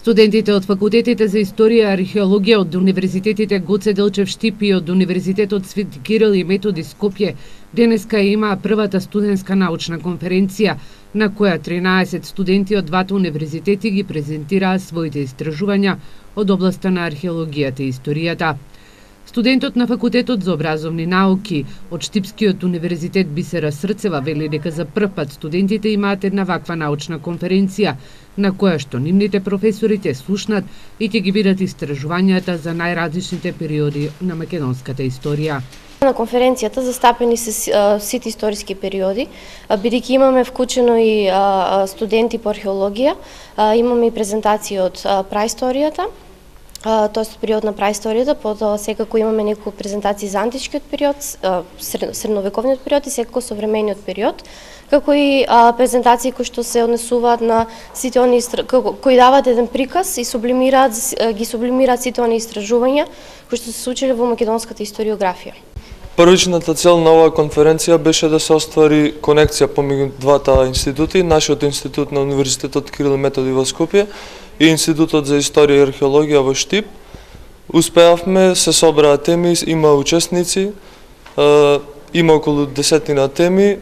Студентите од факултетите за историја и археологија од универзитетите Гоце Делчев Штип и од Универзитетот Свети Кирил и Методи Скопје денеска имаа првата студентска научна конференција, на која 13 студенти од двата универзитети ги презентираа своите истражувања од областа на археологијата и историјата. Студентот на Факултетот за образовни науки од Штипскиот универзитет Бисера Срцева вели дека за прв пат студентите имаат една ваква научна конференција, на која што нивните професори ќе слушнат и ќе ги видат истражувањата за најразличните периоди на македонската историја. На конференцијата застапени се сите историски периоди, бидејќи имаме вклучено и студенти по археологија, имаме и презентации од праисторијата, тоест период на праисторијата, потоа секако имаме неколку презентации за античкиот период, средновековниот период и секако современиот период, како и презентации кои што се однесуваат на сите оние кои даваат еден приказ и ги сублимираат сите оние истражувања кои што се случиле во македонската историографија. Првичната цел на оваа конференција беше да се оствари конекција помеѓу двата институти, нашиот институт на Универзитетот Кирил и Методи во Скопје и Институтот за историја и археологија во Штип. Успеавме, се собраа теми, има учесници, има околу 10 теми.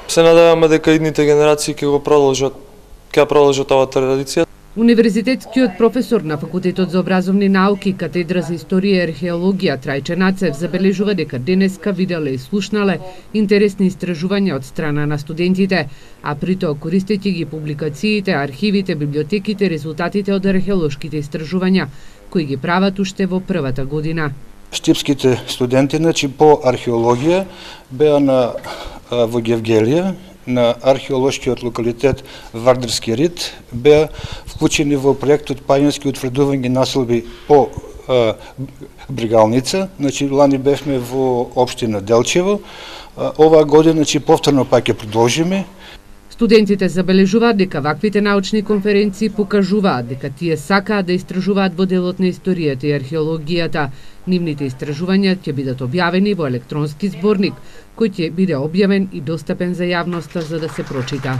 Се надеваме дека идните генерации ќе продолжат оваа традиција. Универзитетскиот професор на Факултетот за образовни науки, катедра за историја и археологија Трајче Нацев забележува дека денеска виделе и слушнале интересни истражувања од страна на студентите, а при тоа користејќи ги публикациите, архивите, библиотеките, резултатите од археолошките истражувања, кои ги прават уште во првата година. Штипските студенти по археологија беа во Гевгелија, на археолошкиот локалитет Вардарски рид, беа вклучени во проектот Пајински утврдување населби по Бригалница. Лани бевме во општина Делчево. Оваа година повторно пак ќе продолжиме. Студентите забележуваат дека ваквите научни конференции покажуваат дека тие сакаат да истражуваат во делот на историјата и археологијата. Нивните истражувања ќе бидат објавени во електронски зборник, кој ќе биде објавен и достапен за јавноста за да се прочита.